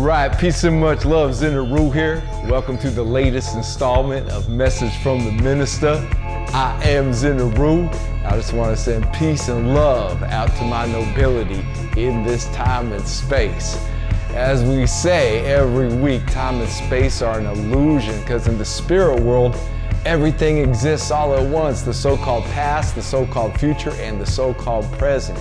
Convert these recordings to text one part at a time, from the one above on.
right, peace and much love, Zin Uru here. Welcome to the latest installment of Message from the Minister. I am Zin Uru. I just want to send peace and love out to my nobility in this time and space. As we say every week, time and space are an illusion because in the spirit world, everything exists all at once, the so-called past, the so-called future, and the so-called present.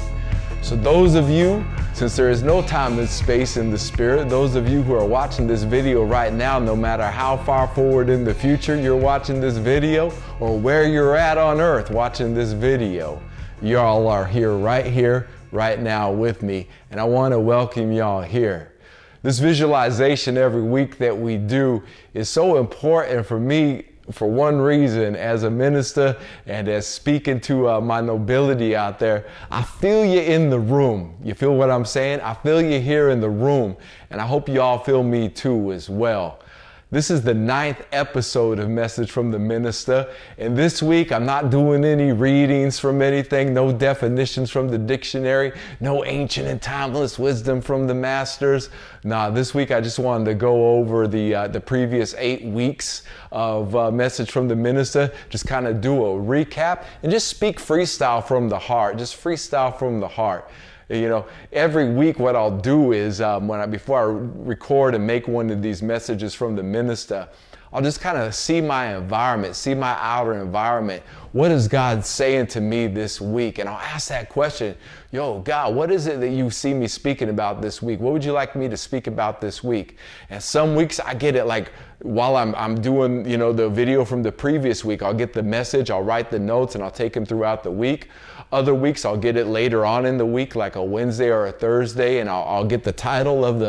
So those of you, since there is no time and space in the spirit, those of you who are watching this video right now, no matter how far forward in the future you're watching this video or where you're at on earth watching this video, y'all are here, right now with me, and I want to welcome y'all here. This visualization every week that we do is so important for me for one reason. As a minister and as speaking to my nobility out there, I feel you in the room. You feel what I'm saying? I feel you here in the room, and I hope you all feel me too as well. This is the 9th episode of Message from the Minister, and this week I'm not doing any readings from anything, no definitions from the dictionary, no ancient and timeless wisdom from the masters. Nah, this week I just wanted to go over the previous 8 weeks of Message from the Minister, just kind of do a recap and just speak freestyle from the heart, just freestyle from the heart. You know, every week what I'll do is before I record and make one of these messages from the minister, I'll just kind of see my environment, see my outer environment. What is God saying to me this week? And I'll ask that question, yo, God, what is it that you see me speaking about this week? What would you like me to speak about this week? And some weeks I get it like while I'm doing, you know, the video from the previous week. I'll get the message, I'll write the notes, and I'll take them throughout the week. Other weeks I'll get it later on in the week, like a Wednesday or a Thursday, and I'll get the title of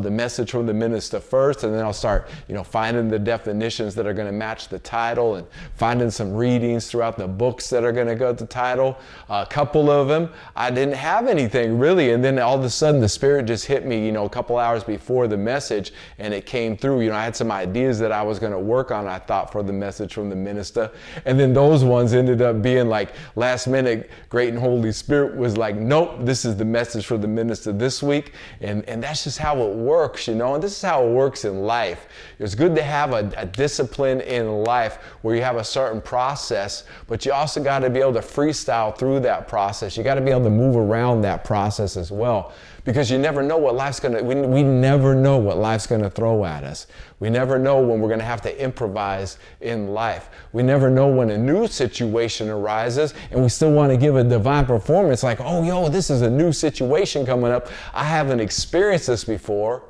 the message from the minister first, and then I'll start, you know, finding the definitions that are going to match the title and finding some readings throughout the books that are going to go with the title. A couple of them I didn't have anything really, and then all of a sudden the Spirit just hit me, you know, a couple hours before the message, and it came through. You know, I had some ideas that I was going to work on, I thought, for the message from the minister, and then those ones ended up being like last minute. Great and Holy Spirit was like, nope, this is the message for the minister this week. And that's just how it works, you know, and this is how it works in life. It's good to have a discipline in life where you have a certain process, but you also got to be able to freestyle through that process. You got to be able to move around that process as well, because you never know what life's going to, we never know what life's going to throw at us. We never know when we're going to have to improvise in life. We never know when a new situation arises and we still want to give a divine performance like, oh, yo, this is a new situation coming up. I haven't experienced this before.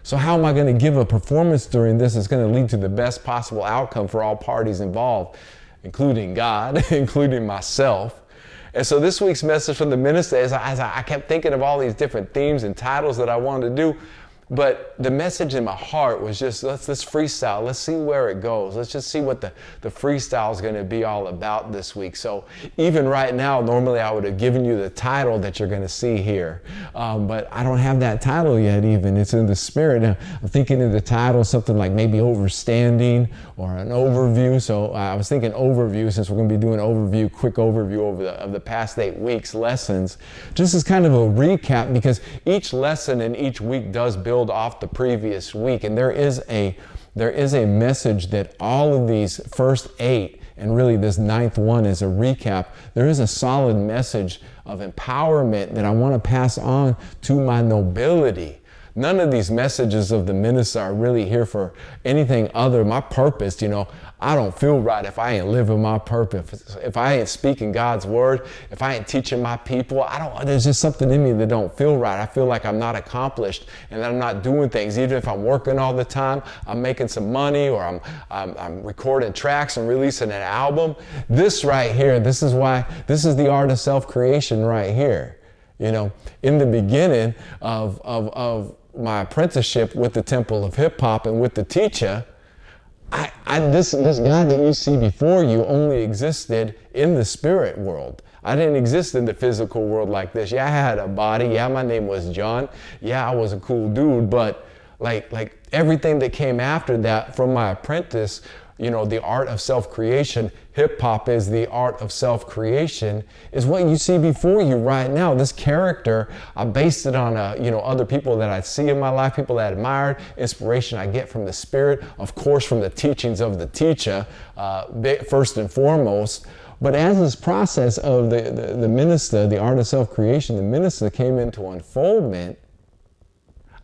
So how am I going to give a performance during this that's going to lead to the best possible outcome for all parties involved, including God, including myself? And so this week's message from the minister is I kept thinking of all these different themes and titles that I wanted to do. But the message in my heart was just, let's freestyle. Let's see where it goes. Let's just see what the freestyle is going to be all about this week. So even right now, normally I would have given you the title that you're going to see here. But I don't have that title yet even. It's in the spirit. Now, I'm thinking of the title, something like maybe Overstanding or an overview. So I was thinking overview, since we're going to be doing overview, quick overview of the past 8 weeks lessons. Just as kind of a recap, because each lesson in each week does build off the previous week, and there is a message that all of these first 8 and really this 9th one is a recap. There is a solid message of empowerment that I want to pass on to my nobility. None of these messages of the minister are really here for anything other. My purpose, you know, I don't feel right if I ain't living my purpose. If I ain't speaking God's word, if I ain't teaching my people, there's just something in me that don't feel right. I feel like I'm not accomplished and that I'm not doing things. Even if I'm working all the time, I'm making some money, or I'm recording tracks and releasing an album. This right here, this is the art of self-creation right here. You know, in the beginning of my apprenticeship with the Temple of Hip Hop and with the teacher, this God that you see before you only existed in the spirit world. I didn't exist in the physical world like this. Yeah, I had a body. Yeah, my name was John. Yeah, I was a cool dude. But like everything that came after that from my apprentice the art of self-creation, hip hop is the art of self-creation, is what you see before you right now. This character, I based it on other people that I see in my life, people that I admired, inspiration I get from the Spirit, of course from the teachings of the teacher, first and foremost. But as this process of the Minista, the art of self-creation, the Minista came into unfoldment,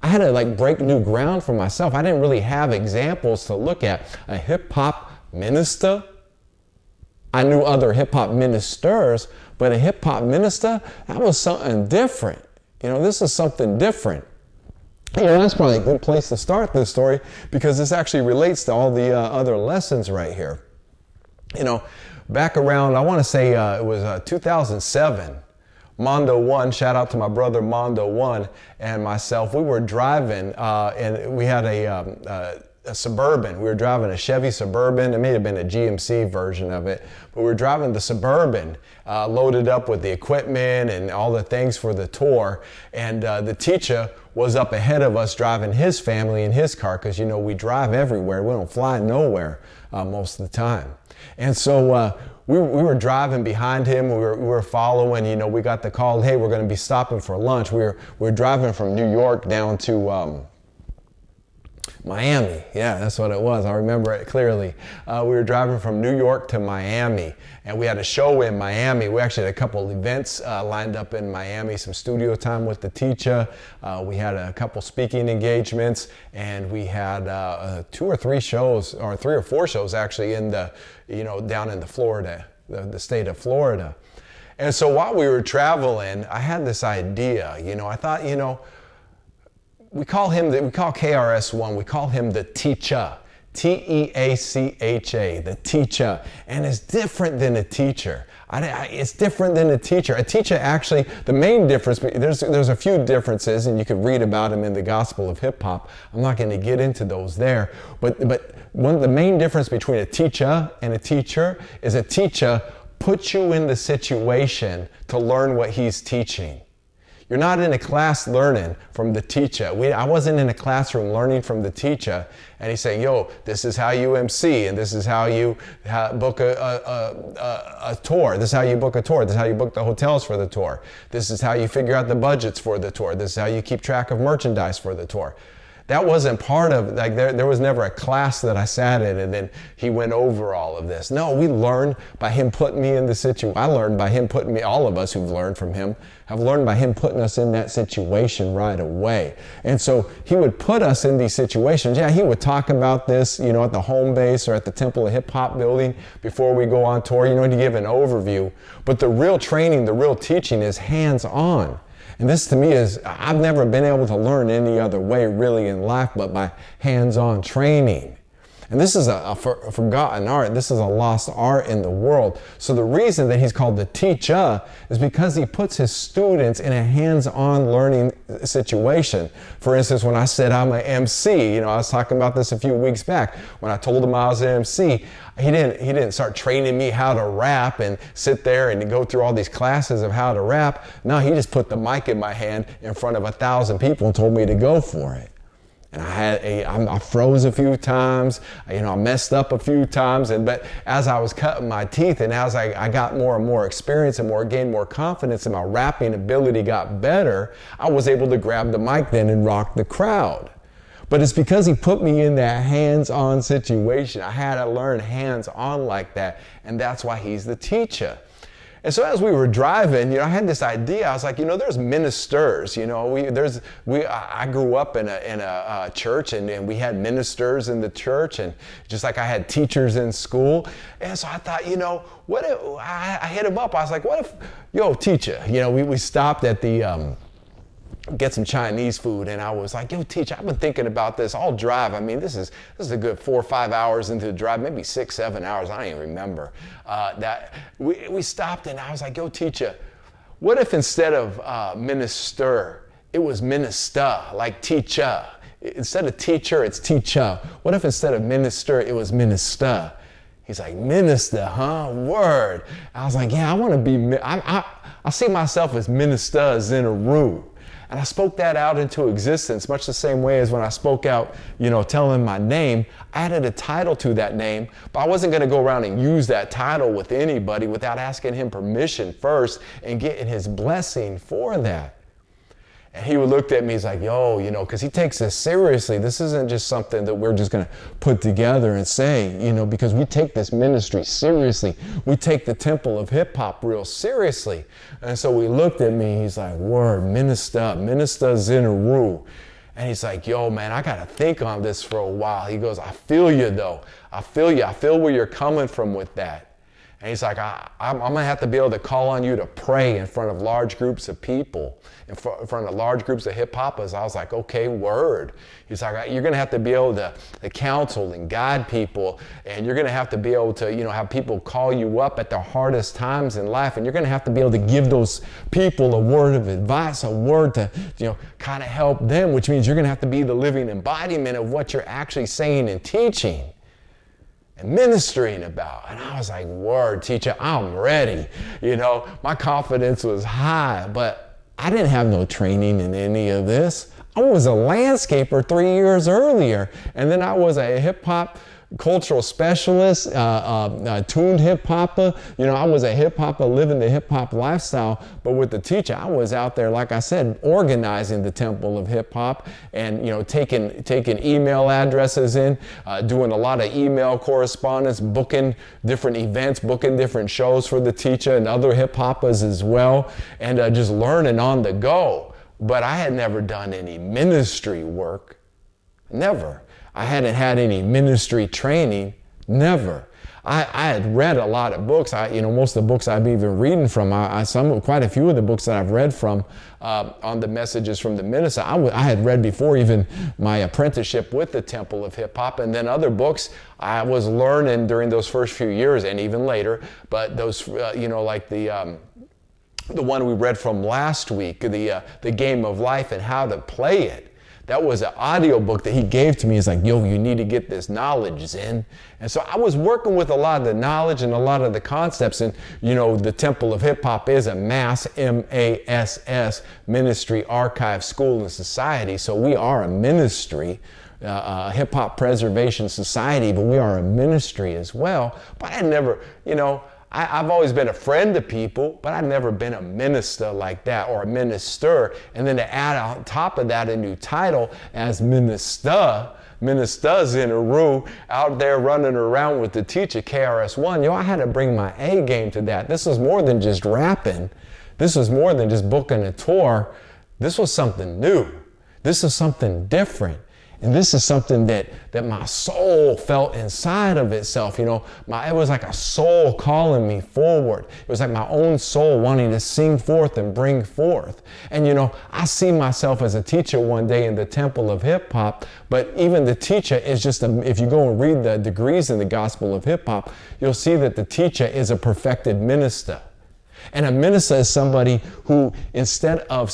I had to break new ground for myself. I didn't really have examples to look at. A hip-hop minister, I knew other hip-hop ministers, but a hip-hop minister, that was something different. This is something different. That's probably a good place to start this story, because this actually relates to all the other lessons right here. Back around, I want to say it was 2007, Mondo One, shout out to my brother Mondo One and myself. We were driving and we had a Suburban. We were driving a Chevy Suburban. It may have been a GMC version of it, but we were driving the Suburban, loaded up with the equipment and all the things for the tour. And the teacher was up ahead of us driving his family in his car, because we drive everywhere. We don't fly nowhere most of the time. And so we were driving behind him. We were following. We got the call, hey, we're going to be stopping for lunch. We were driving from New York down to Miami. Yeah, that's what it was. I remember it clearly. We were driving from New York to Miami, and we had a show in Miami. We actually had a couple events lined up in Miami, some studio time with the teacher. We had a couple speaking engagements, and we had 2 or 3 shows, or 3 or 4 shows actually in the, down in the Florida, the state of Florida. And so while we were traveling, I had this idea. I thought, we call KRS-One, we call him the teacher, T-E-A-C-H-A, the teacher. And it's different than a teacher. It's different than a teacher. A teacher actually, the main difference, there's a few differences, and you could read about them in the Gospel of Hip Hop. I'm not going to get into those there. But one of the main difference between a teacher and a teacher is a teacher puts you in the situation to learn what he's teaching. You're not in a class learning from the teacher. I wasn't in a classroom learning from the teacher, and he's saying, yo, this is how you MC, and this is how you book a tour. This is how you book a tour. This is how you book the hotels for the tour. This is how you figure out the budgets for the tour. This is how you keep track of merchandise for the tour. That wasn't part of, there was never a class that I sat in and then he went over all of this. No, we learned by him putting me in the situation. I learned by him putting me, all of us who've learned from him, have learned by him putting us in that situation right away. And so he would put us in these situations. Yeah, he would talk about this, at the home base or at the Temple of Hip Hop building before we go on tour, to give an overview. But the real training, the real teaching is hands-on. And this to me is, I've never been able to learn any other way really in life but by hands-on training. And this is a forgotten art. This is a lost art in the world. So the reason that he's called the teacher is because he puts his students in a hands-on learning situation. For instance, when I said I'm an MC, I was talking about this a few weeks back. When I told him I was an MC, he didn't start training me how to rap and sit there and go through all these classes of how to rap. No, he just put the mic in my hand in front of 1,000 people and told me to go for it. And I froze a few times, I messed up a few times, but as I was cutting my teeth and as I got more and more experience and gained more confidence and my rapping ability got better, I was able to grab the mic then and rock the crowd. But it's because he put me in that hands-on situation. I had to learn hands-on like that, and that's why he's the teacher. And so as we were driving, I had this idea. I was like, there's ministers. I grew up in a church, and we had ministers in the church, and just like I had teachers in school. And so I thought, what if I hit him up? I was like, what if, teacher, we stopped at the get some Chinese food, and I was like, yo, teacher, I've been thinking about this all drive. I mean, this is a good 4 or 5 hours into the drive, maybe 6, 7 hours. I don't even remember. That we stopped, and I was like, yo, teacher, what if instead of minister, it was minister, like teacher? Instead of teacher, it's teacher. What if instead of minister, it was minister? He's like, minister, huh? Word. I was like, yeah, I want to be, I see myself as Minister Zin Uru. And I spoke that out into existence, much the same way as when I spoke out, telling my name. I added a title to that name, but I wasn't going to go around and use that title with anybody without asking him permission first and getting his blessing for that. And he looked at me, he's like, yo, because he takes this seriously. This isn't just something that we're just going to put together and say, because we take this ministry seriously. We take the temple of hip hop real seriously. And so he looked at me, he's like, word, Minista Zin Uru. And he's like, yo, man, I got to think on this for a while. He goes, I feel you though. I feel you. I feel where you're coming from with that. And he's like, I'm going to have to be able to call on you to pray in front of large groups of people, in front of large groups of hip-hoppers. I was like, okay, word. He's like, you're going to have to be able to counsel and guide people, and you're going to have to be able to, have people call you up at their hardest times in life, and you're going to have to be able to give those people a word of advice, a word to, kind of help them, which means you're going to have to be the living embodiment of what you're actually saying and teaching and ministering about. And I was like, word, teacher, I'm ready. My confidence was high, but I didn't have no training in any of this. I was a landscaper 3 years earlier, and then I was a hip hop cultural specialist, tuned hip hopper. I was a hip hopper living the hip hop lifestyle, but with the teacher, I was out there, like I said, organizing the temple of hip hop and, taking email addresses in, doing a lot of email correspondence, booking different events, booking different shows for the teacher and other hip hoppers as well, and just learning on the go. But I had never done any ministry work, never. I hadn't had any ministry training, never. I had read a lot of books. Most of the books I've been even reading from, quite a few of the books that I've read from on the messages from the Minista, I had read before even my apprenticeship with the Temple of Hip Hop, and then other books I was learning during those first few years and even later. But those, like the one we read from last week, the Game of Life and how to play it. That was an audio book that he gave to me. He's like, yo, you need to get this knowledge, Zin. And so I was working with a lot of the knowledge and a lot of the concepts. And, the Temple of Hip Hop is a MASS, M-A-S-S, Ministry, Archive, School, and Society. So we are a ministry, Hip Hop Preservation Society, but we are a ministry as well. But I never, I've always been a friend to people, but I've never been a minister like that, or a minister. And then to add on top of that a new title as Minista Zin Uru, out there running around with the teacher, KRS-One. I had to bring my A game to that. This was more than just rapping. This was more than just booking a tour. This was something new. This is something different. And this is something that my soul felt inside of itself. It was like a soul calling me forward. It was like my own soul wanting to sing forth and bring forth. And I see myself as a teacher one day in the Temple of Hip Hop, but even the teacher is just if you go and read the degrees in the Gospel of Hip Hop, you'll see that the teacher is a perfected minister. And a minister is somebody who, instead of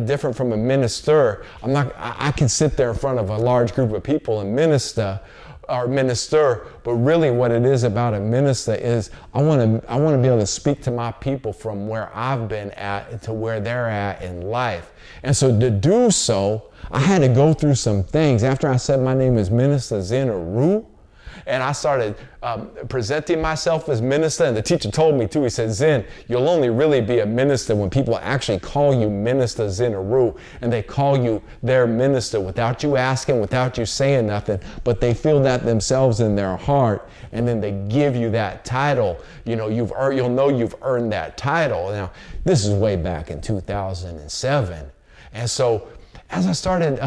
different from a minister, I can sit there in front of a large group of people and minister, but really what it is about a minister is I want to be able to speak to my people from where I've been at to where they're at in life. And so to do so, I had to go through some things. After I said my name is Minista Zin Uru, and I started presenting myself as minister, and the teacher told me too, he said, Zin, you'll only really be a minister when people actually call you Minista Zin Uru, and they call you their minister without you asking, without you saying nothing, but they feel that themselves in their heart, and then they give you that title. You'll know you've earned that title. Now, this is way back in 2007, and so as I started,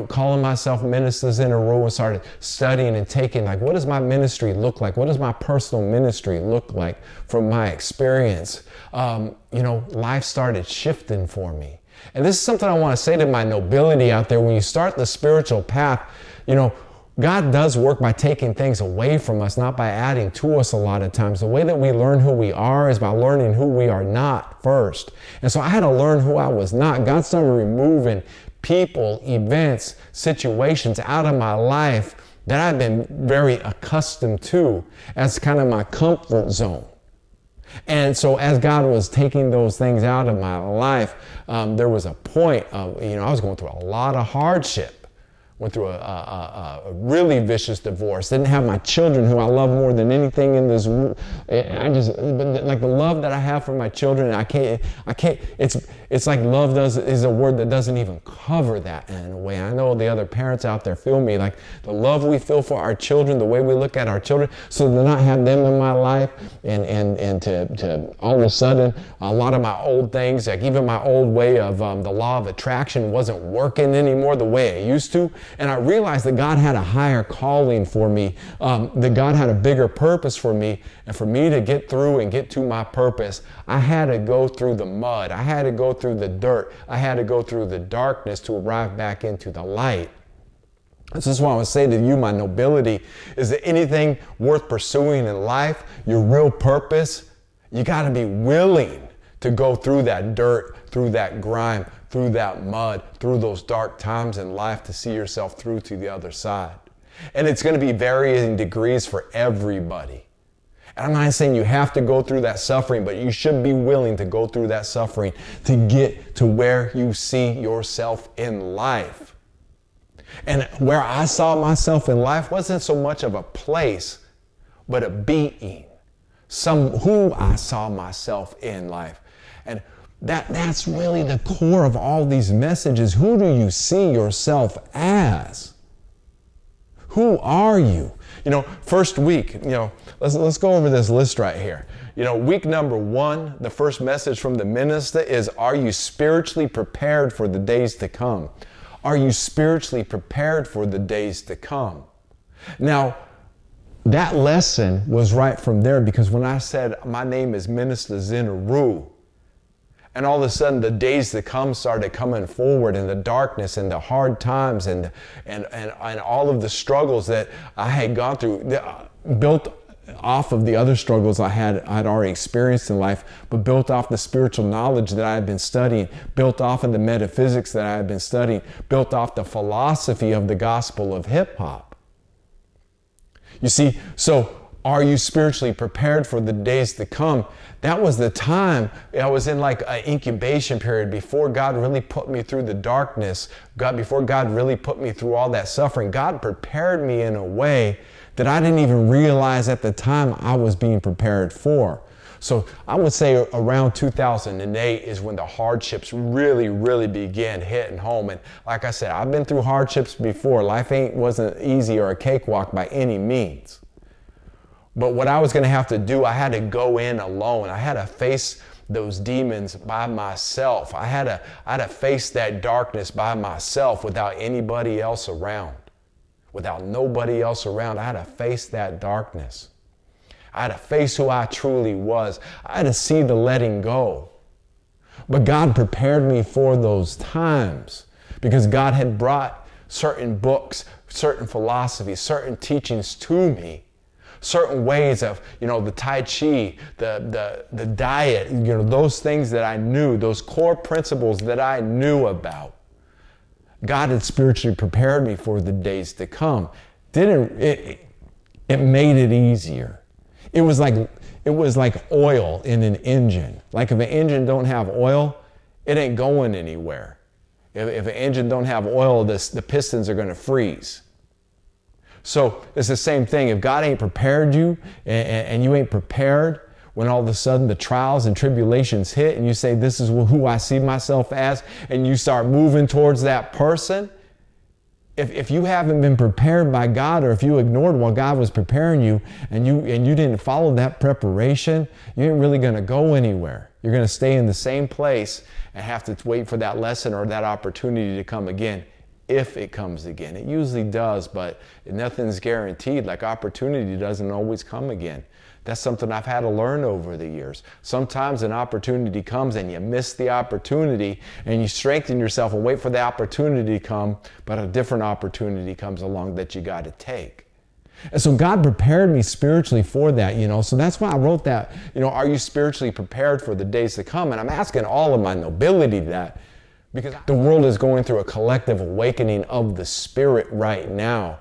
calling myself Minista Zin Uru and started studying and taking, what does my ministry look like? What does my personal ministry look like from my experience? Life started shifting for me. And this is something I want to say to my nobility out there. When you start the spiritual path, God does work by taking things away from us, not by adding to us a lot of times. The way that we learn who we are is by learning who we are not first. And so I had to learn who I was not. God started removing people, events, situations out of my life that I've been very accustomed to as kind of my comfort zone. And so as God was taking those things out of my life, there was a point of, I was going through a lot of hardship. Went through a really vicious divorce. Didn't have my children, who I love more than anything in this. But like the love that I have for my children, I can't. It's like love is a word that doesn't even cover that in a way. I know the other parents out there feel me, like the love we feel for our children, the way we look at our children. So to not have them in my life, and to all of a sudden, a lot of my old things, like even my old way of the law of attraction wasn't working anymore the way it used to. And I realized that God had a higher calling for me, that God had a bigger purpose for me. And for me to get through and get to my purpose, I had to go through the mud. I had to go through the dirt. I had to go through the darkness to arrive back into the light. This is what I would say to you, my nobility, is that anything worth pursuing in life, your real purpose, you got to be willing to go through that dirt, through that grime, through that mud, through those dark times in life to see yourself through to the other side. And it's going to be varying degrees for everybody. And I'm not saying you have to go through that suffering, but you should be willing to go through that suffering to get to where you see yourself in life. And where I saw myself in life wasn't so much of a place, but a being. Who I saw myself in life. And that's really the core of all these messages. Who do you see yourself as? Who are you? First week, let's go over this list right here. Week number 1, the first message from the Minista is, are you spiritually prepared for the days to come? Are you spiritually prepared for the days to come? Now, that lesson was right from there, because when I said my name is Minister Zin Uru, and all of a sudden the days to come started coming forward, and the darkness and the hard times and all of the struggles that I had gone through, built off of the other struggles I'd already experienced in life, but built off the spiritual knowledge that I had been studying, built off of the metaphysics that I had been studying, built off the philosophy of the gospel of hip hop. You see, so are you spiritually prepared for the days to come? That was the time I was in like an incubation period before God really put me through the darkness. Before God really put me through all that suffering, God prepared me in a way that I didn't even realize at the time I was being prepared for. So I would say around 2008 is when the hardships really, really began hitting home. And like I said, I've been through hardships before. Life wasn't easy or a cakewalk by any means. But what I was going to have to do, I had to go in alone. I had to face those demons by myself. I had to face that darkness by myself without anybody else around. Without nobody else around, I had to face that darkness. I had to face who I truly was. I had to see the letting go. But God prepared me for those times because God had brought certain books, certain philosophies, certain teachings to me. Certain ways of, the Tai Chi, the diet, those things that I knew, those core principles that I knew about. God had spiritually prepared me for the days to come. It made it easier. It was like oil in an engine. Like if an engine don't have oil, it ain't going anywhere. If an engine don't have oil, the pistons are going to freeze. So it's the same thing. If God ain't prepared you and you ain't prepared, when all of a sudden the trials and tribulations hit and you say, this is who I see myself as, and you start moving towards that person, if you haven't been prepared by God, or if you ignored while God was preparing you and you didn't follow that preparation, you ain't really going to go anywhere. You're going to stay in the same place and have to wait for that lesson or that opportunity to come again. If it comes again. It usually does, but nothing's guaranteed. Like opportunity doesn't always come again. That's something I've had to learn over the years. Sometimes an opportunity comes and you miss the opportunity and you strengthen yourself and wait for the opportunity to come, but a different opportunity comes along that you got to take. And so God prepared me spiritually for that, so that's why I wrote that, are you spiritually prepared for the days to come? And I'm asking all of my nobility that, because the world is going through a collective awakening of the spirit right now.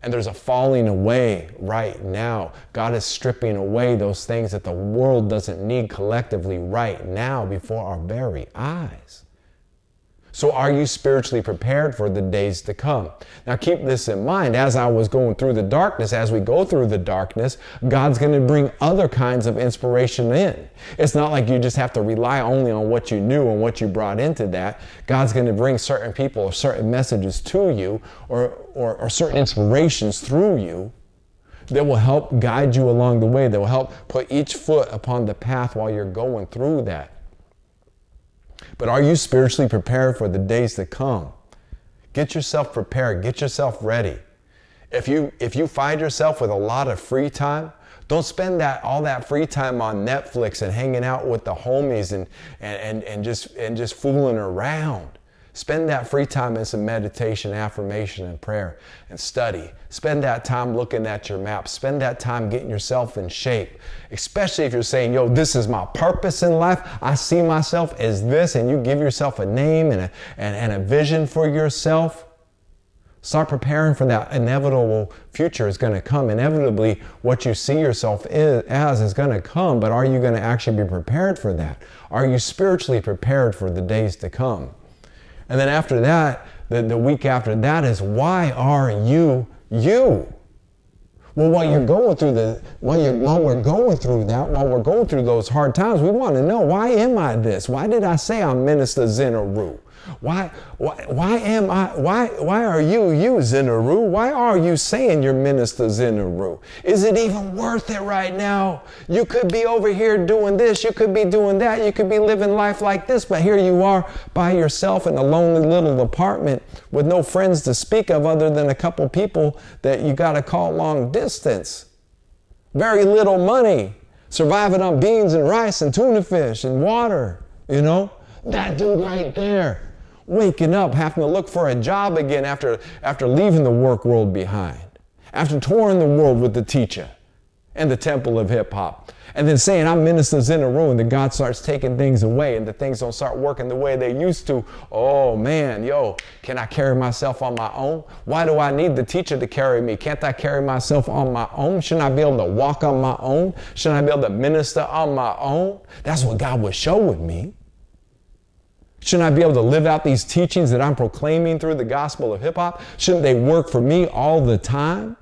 And there's a falling away right now. God is stripping away those things that the world doesn't need collectively right now before our very eyes. So are you spiritually prepared for the days to come? Now keep this in mind. As I was going through the darkness, as we go through the darkness, God's going to bring other kinds of inspiration in. It's not like you just have to rely only on what you knew and what you brought into that. God's going to bring certain people or certain messages to you or certain inspirations through you that will help guide you along the way, that will help put each foot upon the path while you're going through that. But are you spiritually prepared for the days to come? Get yourself prepared. Get yourself ready. If you find yourself with a lot of free time, don't spend all that free time on Netflix and hanging out with the homies and just fooling around. Spend that free time in some meditation, affirmation, and prayer, and study. Spend that time looking at your map. Spend that time getting yourself in shape, especially if you're saying, yo, this is my purpose in life. I see myself as this, and you give yourself a name and a vision for yourself. Start preparing for that inevitable future is going to come. Inevitably, what you see yourself as is going to come, but are you going to actually be prepared for that? Are you spiritually prepared for the days to come? And then after that, the week after that is, why are you you? Well, while we're going through those hard times, we want to know, why am I this? Why did I say I'm Minister Zin Uru? Why are you Zin Uru? Why are you saying you're Minister Zin Uru? Is it even worth it right now? You could be over here doing this, you could be doing that, you could be living life like this, but here you are by yourself in a lonely little apartment with no friends to speak of other than a couple people that you got to call long distance. Very little money, surviving on beans and rice and tuna fish and water, you know? That dude right there. Waking up, having to look for a job again after leaving the work world behind, after touring the world with the teacher and the temple of hip hop, and then saying, I'm Minister Zin Uru, and then God starts taking things away and the things don't start working the way they used to. Oh man, can I carry myself on my own? Why do I need the teacher to carry me? Can't I carry myself on my own? Shouldn't I be able to walk on my own? Shouldn't I be able to minister on my own? That's what God was showing me. Shouldn't I be able to live out these teachings that I'm proclaiming through the gospel of hip hop? Shouldn't they work for me all the time?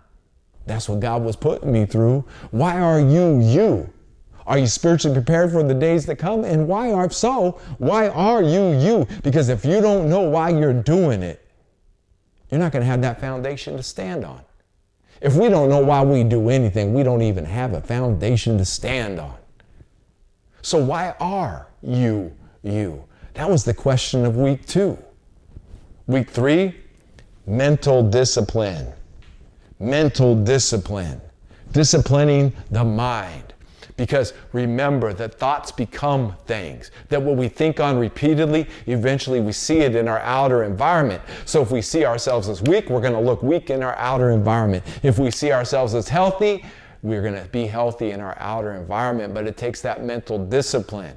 That's what God was putting me through. Why are you you? Are you spiritually prepared for the days that come? And why are you you? Because if you don't know why you're doing it, you're not going to have that foundation to stand on. If we don't know why we do anything, we don't even have a foundation to stand on. So why are you you? That was the question of week 2. Week 3, mental discipline. Mental discipline. Disciplining the mind. Because remember that thoughts become things. That what we think on repeatedly, eventually we see it in our outer environment. So if we see ourselves as weak, we're going to look weak in our outer environment. If we see ourselves as healthy, we're going to be healthy in our outer environment. But it takes that mental discipline.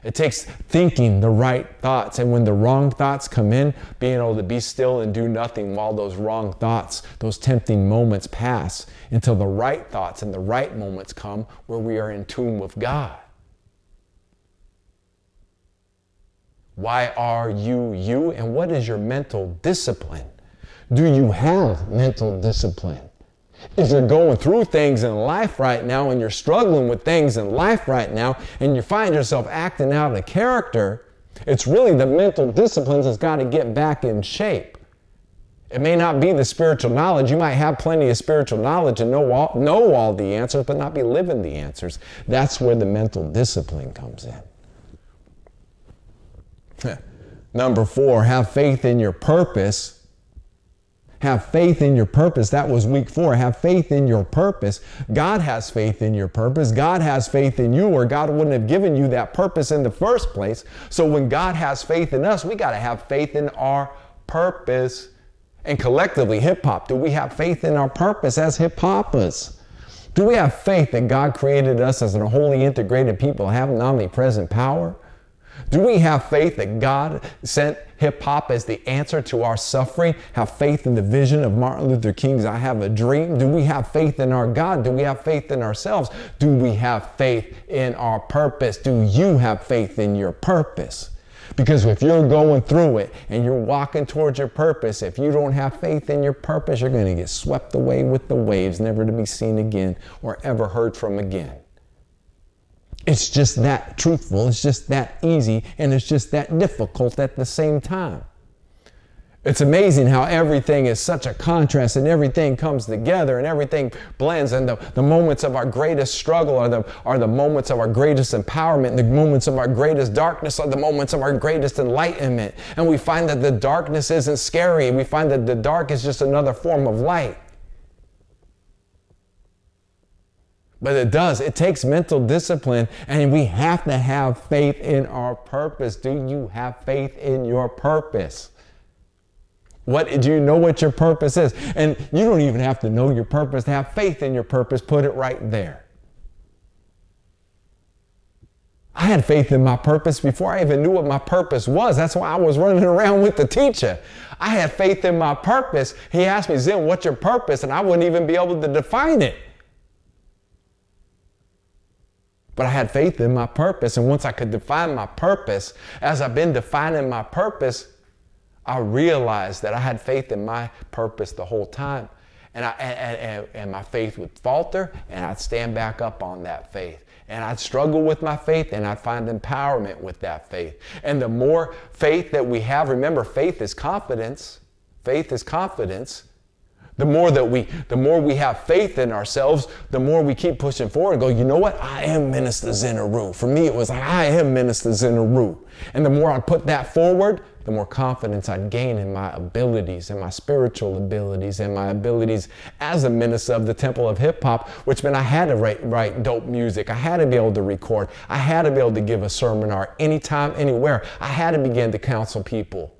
It takes thinking the right thoughts, and when the wrong thoughts come in, being able to be still and do nothing while those wrong thoughts, those tempting moments pass until the right thoughts and the right moments come where we are in tune with God. Why are you you? And what is your mental discipline? Do you have mental discipline? If you're going through things in life right now and you're struggling with things in life right now and you find yourself acting out of character, it's really the mental disciplines that's got to get back in shape. It may not be the spiritual knowledge. You might have plenty of spiritual knowledge and know all the answers, but not be living the answers. That's where the mental discipline comes in. Number 4, have faith in your purpose. Have faith in your purpose. That was week 4. Have faith in your purpose. God has faith in your purpose. God has faith in you, or God wouldn't have given you that purpose in the first place. So when God has faith in us, we got to have faith in our purpose. And collectively, hip hop, do we have faith in our purpose as hip hoppers? Do we have faith that God created us as a wholly integrated people having omnipresent power? Do we have faith that God sent hip-hop as the answer to our suffering? Have faith in the vision of Martin Luther King's I Have a Dream? Do we have faith in our God? Do we have faith in ourselves? Do we have faith in our purpose? Do you have faith in your purpose? Because if you're going through it and you're walking towards your purpose, if you don't have faith in your purpose, you're going to get swept away with the waves, never to be seen again or ever heard from again. It's just that truthful, it's just that easy, and it's just that difficult at the same time. It's amazing how everything is such a contrast and everything comes together and everything blends, and the moments of our greatest struggle are the moments of our greatest empowerment. The moments of our greatest darkness are the moments of our greatest enlightenment. And we find that the darkness isn't scary. We find that the dark is just another form of light. But it takes mental discipline, and we have to have faith in our purpose. Do you have faith in your purpose? Do you know what your purpose is? And you don't even have to know your purpose to have faith in your purpose. Put it right there. I had faith in my purpose before I even knew what my purpose was. That's why I was running around with the teacher. I had faith in my purpose. He asked me, Zin, what's your purpose? And I wouldn't even be able to define it. But I had faith in my purpose. And once I could define my purpose, as I've been defining my purpose, I realized that I had faith in my purpose the whole time. And my faith would falter, and I'd stand back up on that faith. And I'd struggle with my faith, and I'd find empowerment with that faith. And the more faith that we have, remember, faith is confidence. Faith is confidence. The more we have faith in ourselves, the more we keep pushing forward and go, you know what? I am Minister Zin Uru. For me, it was, I am Minister Zin Uru. And the more I put that forward, the more confidence I'd gain in my abilities and my spiritual abilities and my abilities as a minister of the Temple of Hip Hop, which meant I had to write dope music. I had to be able to record. I had to be able to give a seminar anytime, anywhere. I had to begin to counsel people.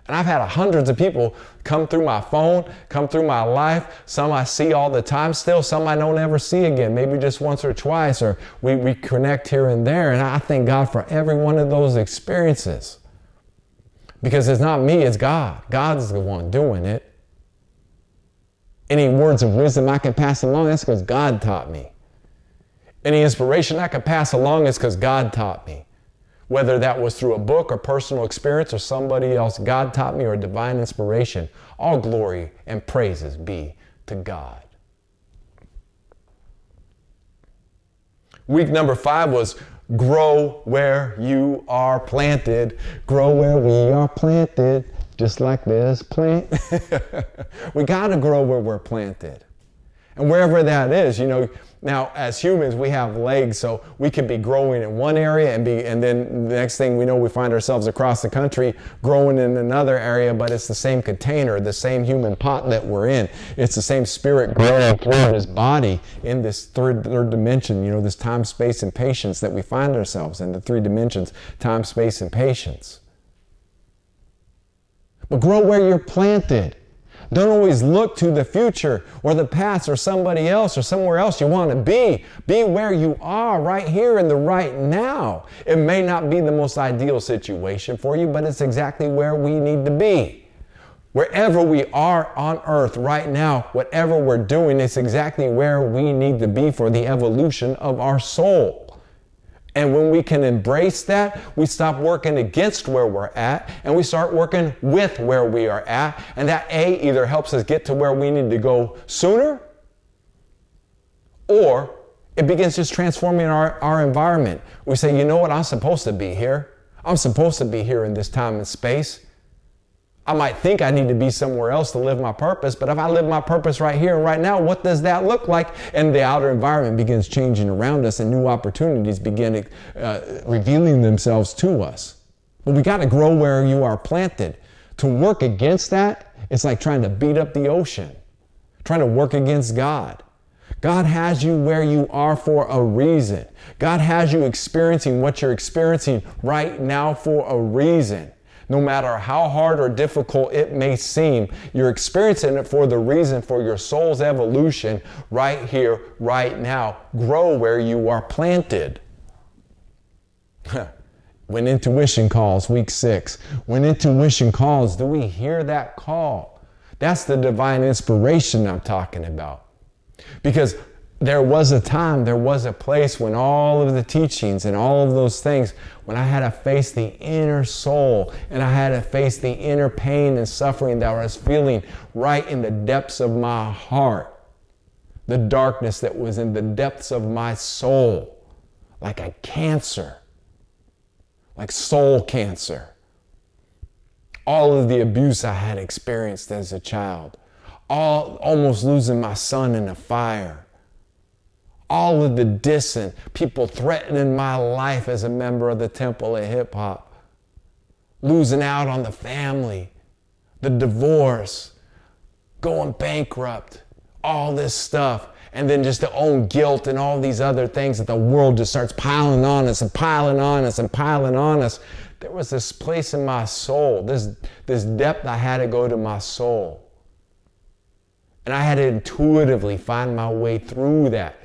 And I've had hundreds of people come through my phone, come through my life. Some I see all the time still, some I don't ever see again, maybe just once or twice, or we connect here and there. And I thank God for every one of those experiences. Because it's not me, it's God. God's the one doing it. Any words of wisdom I can pass along, that's because God taught me. Any inspiration I can pass along is because God taught me. Whether that was through a book or personal experience or somebody else, God taught me, or divine inspiration. All glory and praises be to God. Week number 5 was grow where you are planted. Grow where we are planted, just like this plant. We got to grow where we're planted. And wherever that is, now as humans, we have legs, so we could be growing in one area and then the next thing we know, we find ourselves across the country growing in another area, but it's the same container, the same human pot that we're in. It's the same spirit growing through this body in this third dimension, this time, space, and patience that we find ourselves in, the 3 dimensions, time, space, and patience. But grow where you're planted. Don't always look to the future or the past or somebody else or somewhere else you want to be. Be where you are right here in the right now. It may not be the most ideal situation for you, but it's exactly where we need to be. Wherever we are on earth right now, whatever we're doing, it's exactly where we need to be for the evolution of our soul. And when we can embrace that, we stop working against where we're at and we start working with where we are at. And that either helps us get to where we need to go sooner, or it begins just transforming our environment. We say, you know what, I'm supposed to be here. I'm supposed to be here in this time and space. I might think I need to be somewhere else to live my purpose, but if I live my purpose right here and right now, what does that look like? And the outer environment begins changing around us and new opportunities begin revealing themselves to us. But we got to grow where you are planted. To work against that, it's like trying to beat up the ocean, trying to work against God. God has you where you are for a reason. God has you experiencing what you're experiencing right now for a reason. No matter how hard or difficult it may seem, you're experiencing it for the reason for your soul's evolution right here, right now. Grow where you are planted. When intuition calls, week 6. When intuition calls, do we hear that call? That's the divine inspiration I'm talking about. Because there was a time, there was a place when all of the teachings and all of those things, when I had to face the inner soul and I had to face the inner pain and suffering that I was feeling right in the depths of my heart, the darkness that was in the depths of my soul, like a cancer, like soul cancer. All of the abuse I had experienced as a child, almost losing my son in a fire, all of the dissing, people threatening my life as a member of the Temple of Hip Hop, losing out on the family, the divorce, going bankrupt, all this stuff, and then just the own guilt and all these other things that the world just starts piling on us and piling on us and piling on us. There was this place in my soul, this depth I had to go to my soul. And I had to intuitively find my way through that,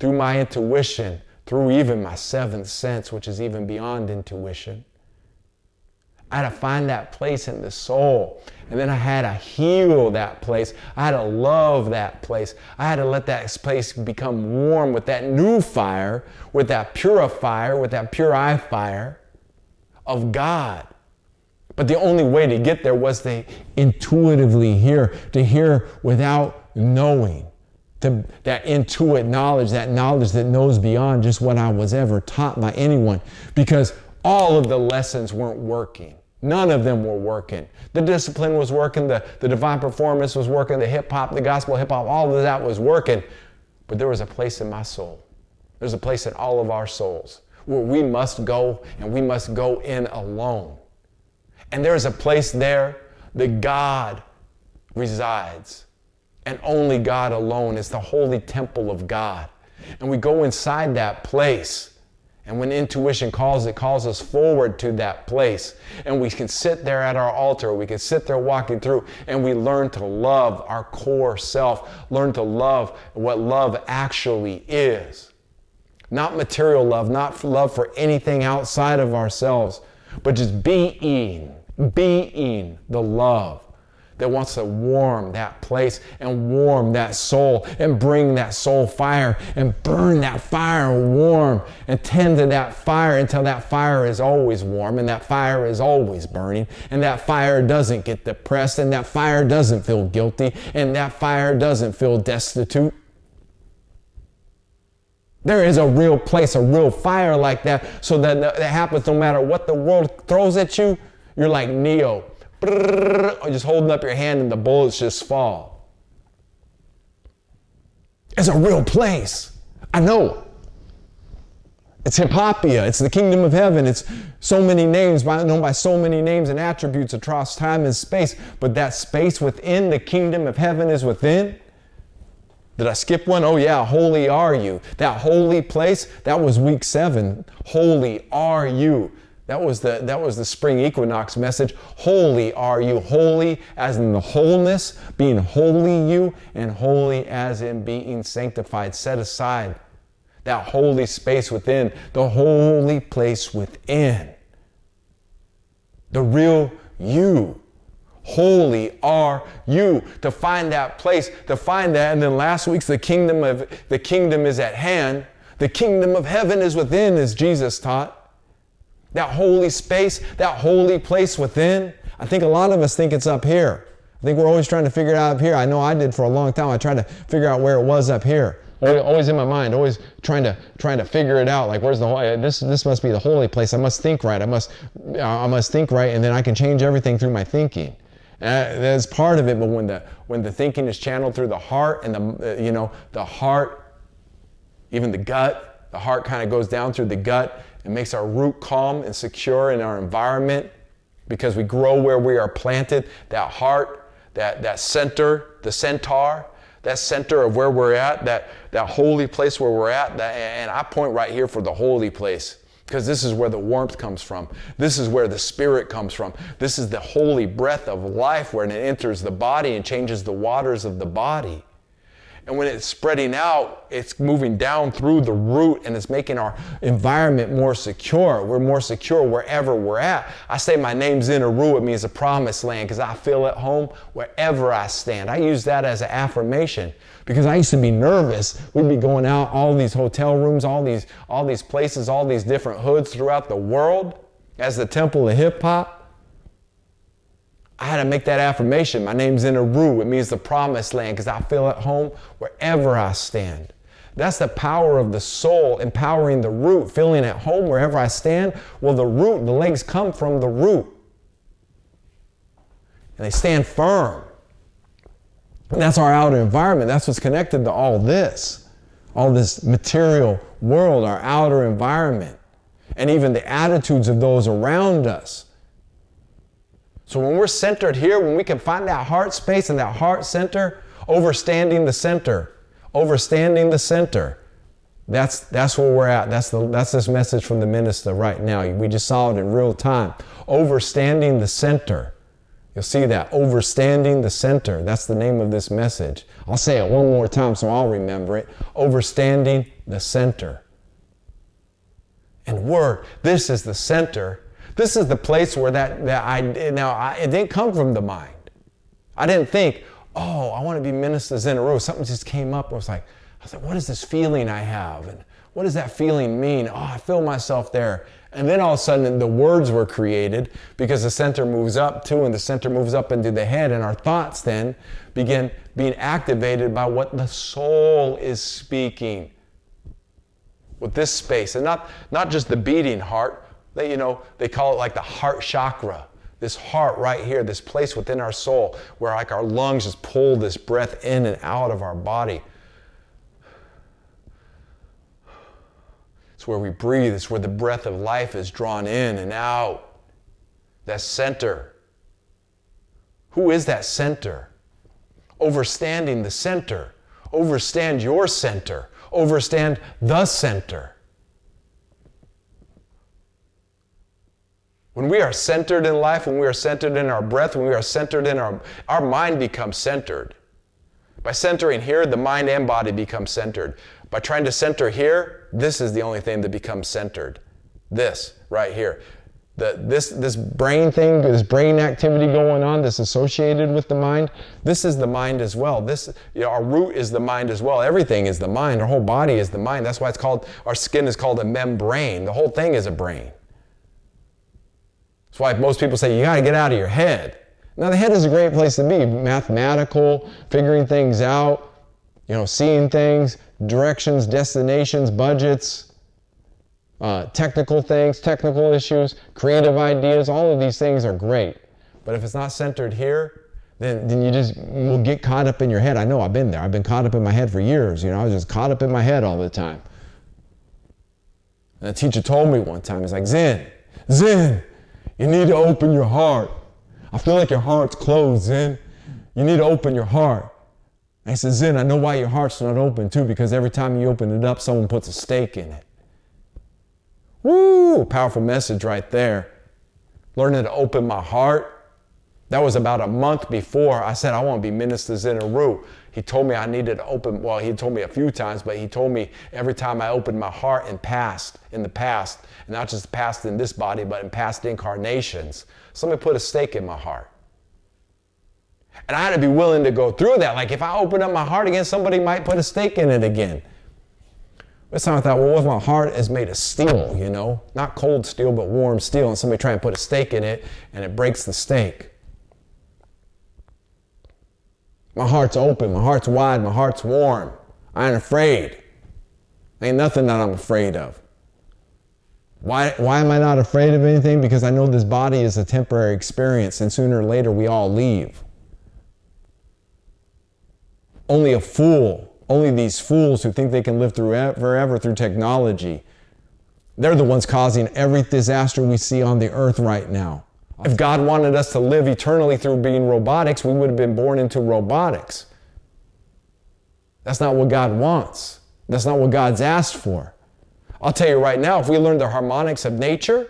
through my intuition, through even my seventh sense, which is even beyond intuition. I had to find that place in the soul. And then I had to heal that place. I had to love that place. I had to let that place become warm with that new fire, with that purifier, with that pure fire of God. But the only way to get there was to intuitively hear, to hear without knowing. That intuitive knowledge, that knowledge that knows beyond just what I was ever taught by anyone. Because all of the lessons weren't working. None of them were working. The discipline was working, the divine performance was working, the hip-hop, the gospel hip-hop, all of that was working. But there was a place in my soul. There's a place in all of our souls where we must go, and we must go in alone. And there's a place there that God resides. And only God alone is the holy temple of God. And we go inside that place. And when intuition calls, it calls us forward to that place. And we can sit there at our altar. We can sit there walking through, and we learn to love our core self, learn to love what love actually is. Not material love, not love for anything outside of ourselves, but just being the love that wants to warm that place and warm that soul and bring that soul fire and burn that fire warm and tend to that fire until that fire is always warm and that fire is always burning and that fire doesn't get depressed and that fire doesn't feel guilty and that fire doesn't feel destitute. There is a real place, a real fire like that, so that happens no matter what the world throws at you. You're like Neo, just holding up your hand and the bullets just fall. It's a real place. I know. It's Hippopia. It's the kingdom of heaven. It's so many names, known by so many names and attributes across time and space. But that space within the kingdom of heaven is within. Did I skip one? Oh yeah, holy are you. That holy place, that was week 7. Holy are you. That was the spring equinox message. Holy are you. Holy as in the wholeness, being holy you, and holy as in being sanctified, set aside. That holy space within, the holy place within. The real you. Holy are you. To find that place, to find that, and then last week's the kingdom is at hand. The kingdom of heaven is within, as Jesus taught. That holy space, that holy place within. I think a lot of us think it's up here. I think we're always trying to figure it out up here. I know I did for a long time. I tried to figure out where it was up here. Always in my mind, always trying to figure it out. Like, where's the this must be the holy place. I must think right. I must think right, and then I can change everything through my thinking. That's part of it. But when the thinking is channeled through the heart and the heart, even the gut, the heart kind of goes down through the gut. It makes our root calm and secure in our environment because we grow where we are planted. That heart, that center, the centaur, that center of where we're at, that holy place where we're at. And I point right here for the holy place because this is where the warmth comes from. This is where the spirit comes from. This is the holy breath of life when it enters the body and changes the waters of the body. And when it's spreading out, it's moving down through the root and it's making our environment more secure. We're more secure wherever we're at. I say my name's Zin Uru, it means the promised land, because I feel at home wherever I stand. I use that as an affirmation because I used to be nervous. We'd be going out, all these hotel rooms, all these places, all these different hoods throughout the world as the temple of hip hop. I had to make that affirmation. My name's Zin Uru. It means the promised land because I feel at home wherever I stand. That's the power of the soul, empowering the root, feeling at home wherever I stand. Well, the root, the legs come from the root. And they stand firm. And that's our outer environment. That's what's connected to all this material world, our outer environment, and even the attitudes of those around us. So when we're centered here, when we can find that heart space and that heart center, overstanding the center, that's where we're at. That's this message from the minister right now. We just saw it in real time. Overstanding the center. You'll see that, overstanding the center. That's the name of this message. I'll say it one more time so I'll remember it. Overstanding the center. And this is the center. This is the place where it didn't come from the mind. I didn't think, oh, I want to be Minister Zin Uru. Something just came up. I was like, what is this feeling I have? And what does that feeling mean? Oh, I feel myself there. And then all of a sudden the words were created because the center moves up too, and the center moves up into the head, and our thoughts then begin being activated by what the soul is speaking. With this space, and not just the beating heart. They call it like the heart chakra. This heart right here, this place within our soul where like our lungs just pull this breath in and out of our body. It's where we breathe. It's where the breath of life is drawn in and out. That center. Who is that center? Overstanding the center. Overstand your center. Overstand the center. When we are centered in life, when we are centered in our breath, when we are centered in our mind becomes centered. By centering here, the mind and body become centered. By trying to center here, this is the only thing that becomes centered. This right here. This brain thing, this brain activity going on that's associated with the mind, this is the mind as well. Our root is the mind as well. Everything is the mind. Our whole body is the mind. That's why our skin is called a membrane. The whole thing is a brain. That's why most people say you got to get out of your head. Now the head is a great place to be. Mathematical, figuring things out, seeing things, directions, destinations, budgets, technical things, technical issues, creative ideas. All of these things are great. But if it's not centered here, then you just will get caught up in your head. I know, I've been there. I've been caught up in my head for years. I was just caught up in my head all the time. And a teacher told me one time, he's like, Zin, you need to open your heart. I feel like your heart's closed, Zin. You need to open your heart. I said, Zin, I know why your heart's not open too, because every time you open it up, someone puts a stake in it. Woo! Powerful message right there. Learning to open my heart. That was about a month before I said, I want to be Minister Zin Uru. He told me I needed to open, he told me a few times, but he told me every time I opened my heart in the past, and not just past in this body, but in past incarnations, somebody put a stake in my heart. And I had to be willing to go through that. Like if I open up my heart again, somebody might put a stake in it again. This time I thought, well, what if my heart is made of steel, Not cold steel, but warm steel, and somebody try and put a stake in it, and it breaks the stake. My heart's open, my heart's wide, my heart's warm. I ain't afraid. Ain't nothing that I'm afraid of. Why am I not afraid of anything? Because I know this body is a temporary experience, and sooner or later we all leave. Only these fools who think they can live forever through technology, they're the ones causing every disaster we see on the earth right now. If God wanted us to live eternally through being robotics, we would have been born into robotics. That's not what God wants. That's not what God's asked for. I'll tell you right now, if we learned the harmonics of nature,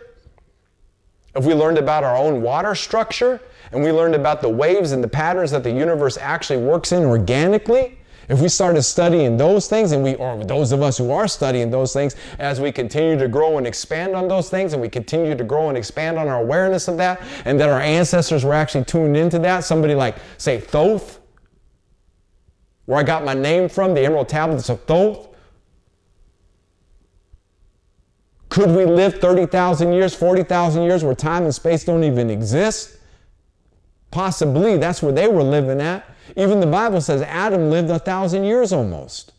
if we learned about our own water structure, and we learned about the waves and the patterns that the universe actually works in organically, If we started studying those things, or those of us who are studying those things, as we continue to grow and expand on those things, and we continue to grow and expand on our awareness of that, and that our ancestors were actually tuned into that, somebody like, say, Thoth, where I got my name from, the Emerald Tablets of Thoth. Could we live 30,000 years, 40,000 years where time and space don't even exist? Possibly. That's where they were living at. Even the Bible says Adam lived 1,000 years almost.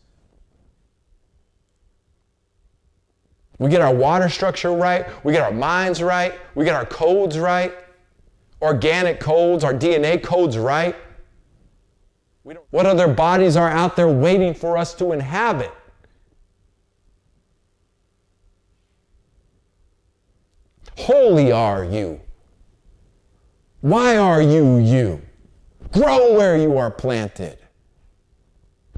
We get our water structure right. We get our minds right. We get our codes right. Organic codes, our DNA codes right. What other bodies are out there waiting for us to inhabit? Holy are you. Why are you you? Grow where you are planted.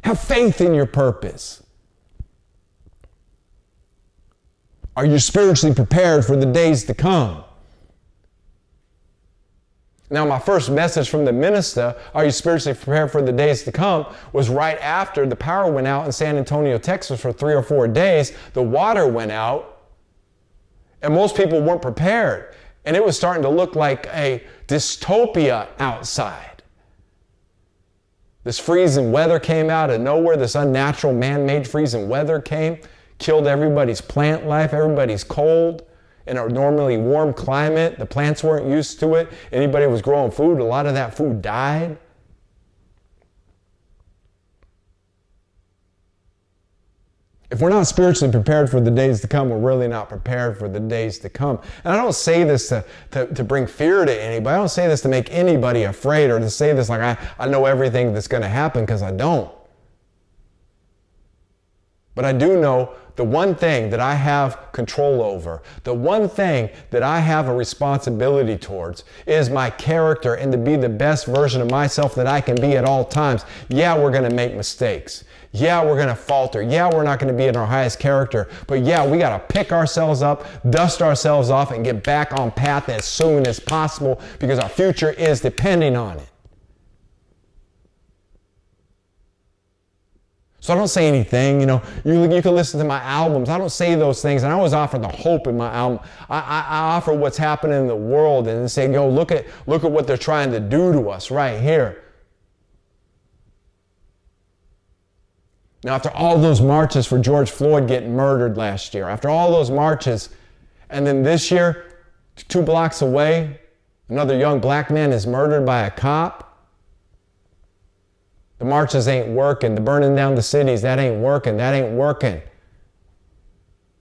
Have faith in your purpose. Are you spiritually prepared for the days to come? Now, my first message from the Minista, are you spiritually prepared for the days to come, was right after the power went out in San Antonio, Texas for 3 or 4 days. The water went out, and most people weren't prepared. And it was starting to look like a dystopia outside. This freezing weather came out of nowhere. This unnatural man-made freezing weather came, killed everybody's plant life. Everybody's cold in a normally warm climate. The plants weren't used to it. Anybody who was growing food, a lot of that food died. If we're not spiritually prepared for the days to come, we're really not prepared for the days to come. And I don't say this to bring fear to anybody. I don't say this to make anybody afraid, or to say this like I know everything that's going to happen, because I don't. But I do know the one thing that I have control over, the one thing that I have a responsibility towards, is my character, and to be the best version of myself that I can be at all times. Yeah, we're going to make mistakes. Yeah, we're going to falter. Yeah, we're not going to be in our highest character. But yeah, we got to pick ourselves up, dust ourselves off, and get back on path as soon as possible, because our future is depending on it. So I don't say anything, you can listen to my albums. I don't say those things, and I always offer the hope in my album. I offer what's happening in the world, and say, look at what they're trying to do to us right here. Now, after all those marches for George Floyd getting murdered last year, after all those marches, and then this year, 2 blocks away, another young black man is murdered by a cop. The marches ain't working. The burning down the cities, that ain't working. That ain't working.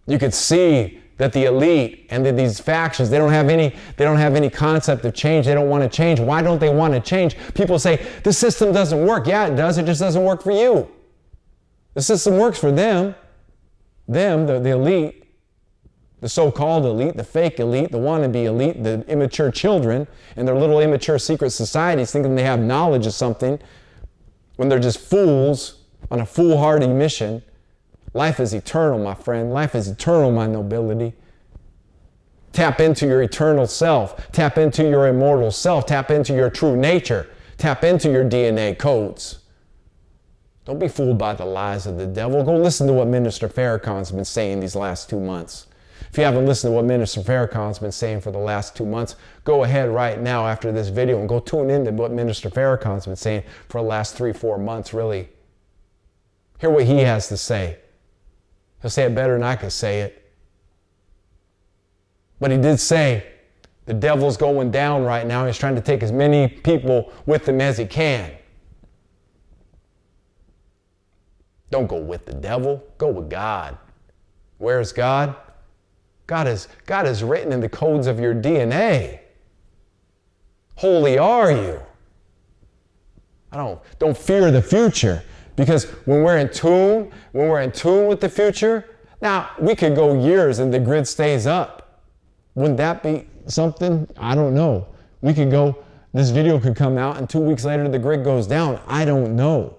You could see that the elite and that these factions, they don't have any concept of change. They don't want to change. Why don't they want to change? People say, the system doesn't work. Yeah, it does. It just doesn't work for you. The system works for them. The elite, the so-called elite, the fake elite, the wannabe elite, the immature children, and their little immature secret societies thinking they have knowledge of something, when they're just fools on a foolhardy mission. Life is eternal, my friend. Life is eternal, my nobility. Tap into your eternal self. Tap into your immortal self. Tap into your true nature. Tap into your DNA codes. Don't be fooled by the lies of the devil. Go listen to what Minister Farrakhan's been saying these last 2 months. If you haven't listened to what Minister Farrakhan's been saying for the last 2 months, go ahead right now after this video and go tune in to what Minister Farrakhan's been saying for the last 3-4 months, really. Hear what he has to say. He'll say it better than I could say it. But he did say the devil's going down right now. He's trying to take as many people with him as he can. Don't go with the devil. Go with God. Where's God? God is written in the codes of your DNA. Holy are you. Don't fear the future, because when we're in tune with the future, now we could go years and the grid stays up. Wouldn't that be something? I don't know. This video could come out and 2 weeks later the grid goes down. I don't know.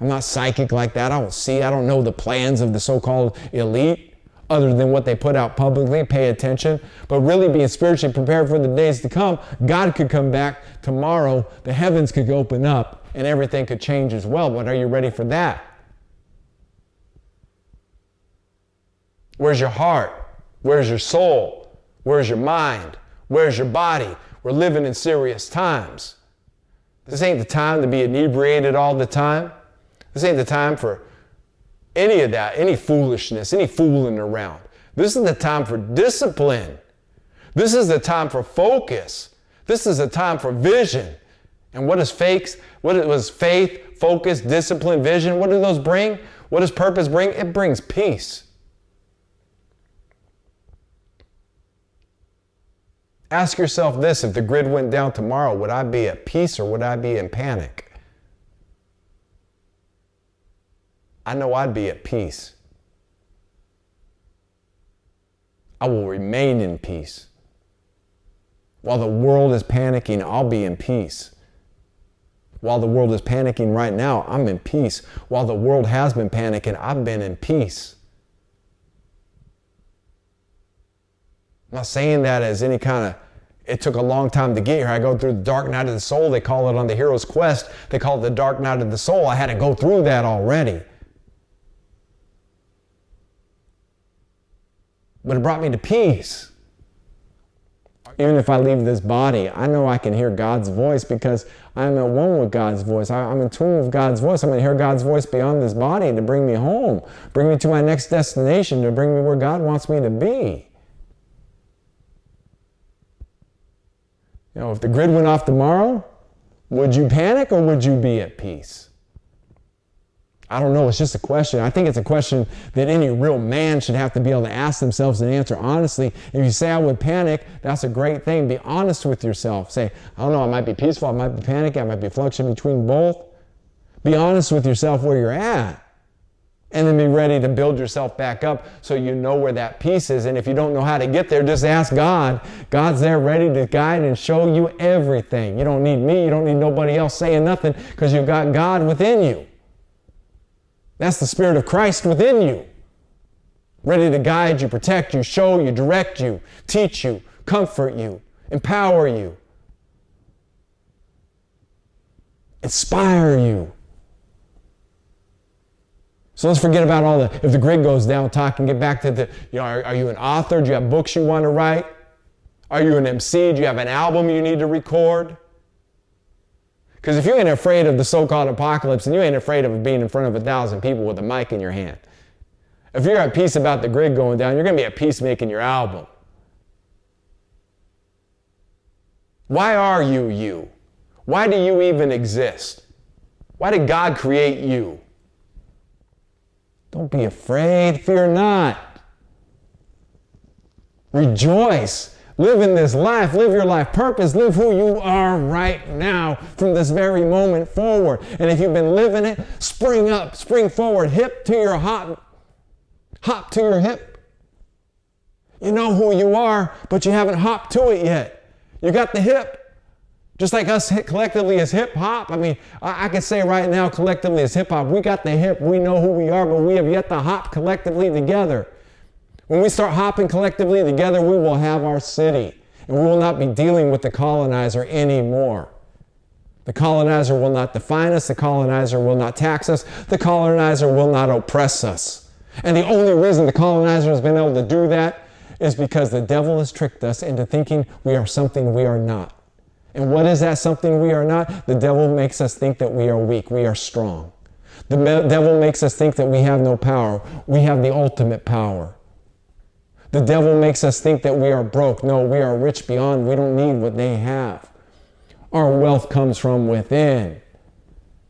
I'm not psychic like that. I don't know the plans of the so-called elite, other than what they put out publicly. Pay attention. But really being spiritually prepared for the days to come, God could come back tomorrow, the heavens could open up, and everything could change as well. But are you ready for that? Where's your heart? Where's your soul? Where's your mind? Where's your body? We're living in serious times. This ain't the time to be inebriated all the time. This ain't the time for any of that, any foolishness, any fooling around. This is the time for discipline. This is the time for focus. This is the time for vision. And what is faith? What was faith, focus, discipline, vision? What do those bring? What does purpose bring? It brings peace. Ask yourself this: if the grid went down tomorrow, would I be at peace or would I be in panic? I know I'd be at peace. I will remain in peace. While the world is panicking, I'll be in peace. While the world is panicking right now, I'm in peace. While the world has been panicking, I've been in peace. I'm not saying that as any kind of, it took a long time to get here. I go through the dark night of the soul. They call it on the hero's quest. They call it the dark night of the soul. I had to go through that already. But it brought me to peace. Even if I leave this body, I know I can hear God's voice because I'm at one with God's voice. I'm in tune with God's voice. I'm going to hear God's voice beyond this body to bring me home, bring me to my next destination, to bring me where God wants me to be. You know, if the grid went off tomorrow, would you panic or would you be at peace? I don't know. It's just a question. I think it's a question that any real man should have to be able to ask themselves and answer honestly. If you say I would panic, that's a great thing. Be honest with yourself. Say, I don't know, I might be peaceful, I might be panicking, I might be fluctuating between both. Be honest with yourself where you're at. And then be ready to build yourself back up so you know where that peace is. And if you don't know how to get there, just ask God. God's there ready to guide and show you everything. You don't need me. You don't need nobody else saying nothing because you've got God within you. That's the Spirit of Christ within you, ready to guide you, protect you, show you, direct you, teach you, comfort you, empower you, inspire you. So let's forget about all if the grid goes down, talk and get back to are you an author? Do you have books you want to write? Are you an MC? Do you have an album you need to record? Because if you ain't afraid of the so-called apocalypse, and you ain't afraid of being in front of 1,000 people with a mic in your hand, if you're at peace about the grid going down, you're going to be at peace making your album. Why are you you? Why do you even exist? Why did God create you? Don't be afraid. Fear not. Rejoice. Live in this life, live your life purpose, live who you are right now from this very moment forward. And if you've been living it, spring up, spring forward, hip to your hop to your hip. You know who you are, but you haven't hopped to it yet. You got the hip. Just like us collectively as hip hop. I mean, I can say right now collectively as hip hop, we got the hip, we know who we are, but we have yet to hop collectively together. When we start hopping collectively together, we will have our city, and we will not be dealing with the colonizer anymore. The colonizer will not define us. The colonizer will not tax us. The colonizer will not oppress us. And the only reason the colonizer has been able to do that is because the devil has tricked us into thinking we are something we are not. And what is that something we are not? The devil makes us think that we are weak, we are strong. The devil makes us think that we have no power. We have the ultimate power. The devil makes us think that we are broke. No, we are rich beyond. We don't need what they have. Our wealth comes from within.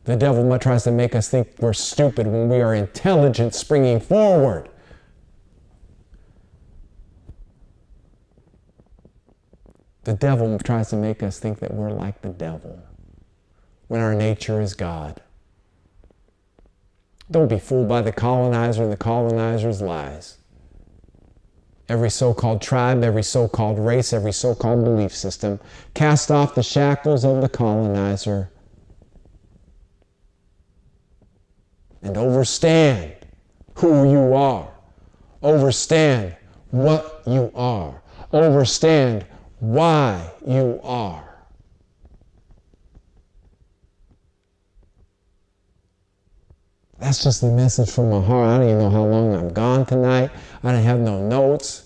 The devil tries to make us think we're stupid when we are intelligent, springing forward. The devil tries to make us think that we're like the devil when our nature is God. Don't be fooled by the colonizer and the colonizer's lies. Every so-called tribe, every so-called race, every so-called belief system, cast off the shackles of the colonizer and overstand who you are. Overstand what you are. Overstand why you are. That's just the message from my heart. I don't even know how long I'm gone tonight. I didn't have no notes.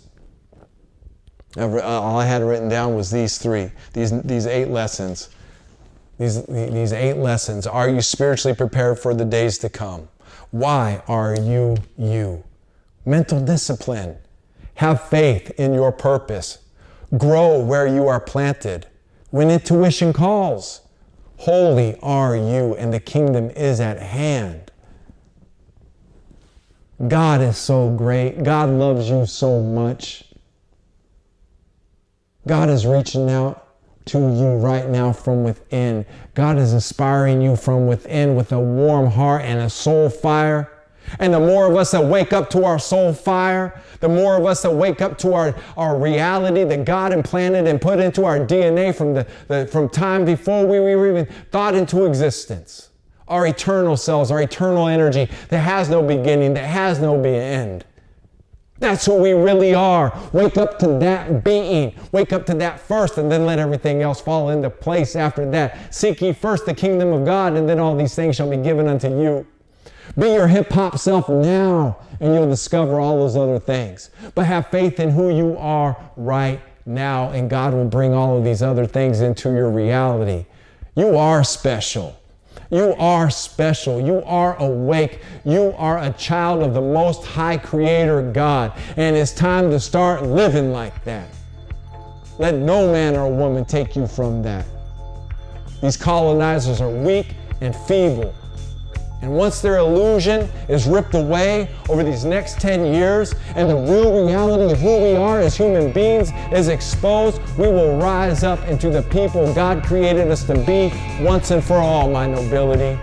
All I had written down was these 8 lessons. These 8 lessons. Are you spiritually prepared for the days to come? Why are you you? Mental discipline. Have faith in your purpose. Grow where you are planted. When intuition calls. Holy are you, and the kingdom is at hand. God is so great. God loves you so much. God is reaching out to you right now from within. God is inspiring you from within with a warm heart and a soul fire. And the more of us that wake up to our soul fire, the more of us that wake up to our reality that God implanted and put into our DNA from time before we were even thought into existence. Our eternal selves, our eternal energy that has no beginning, that has no end. That's who we really are. Wake up to that being. Wake up to that first, and then let everything else fall into place after that. Seek ye first the kingdom of God, and then all these things shall be given unto you. Be your hip-hop self now, and you'll discover all those other things. But have faith in who you are right now, and God will bring all of these other things into your reality. You are special. You are special. You are awake. You are a child of the Most High Creator God. And it's time to start living like that. Let no man or woman take you from that. These colonizers are weak and feeble. And once their illusion is ripped away over these next 10 years and the real reality of who we are as human beings is exposed, we will rise up into the people God created us to be once and for all, my nobility.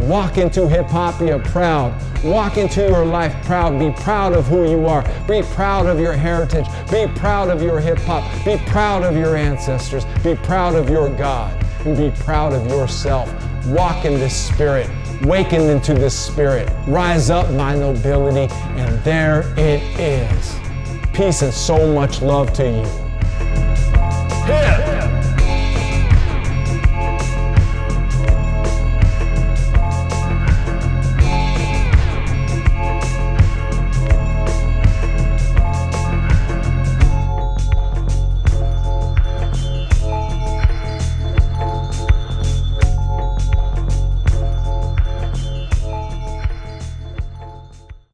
Walk into hip-hop proud. Walk into your life proud. Be proud of who you are. Be proud of your heritage. Be proud of your hip-hop. Be proud of your ancestors. Be proud of your God. And be proud of yourself. Walk in this spirit. Waken into this spirit. Rise up, my nobility. And there it is. Peace and so much love to you.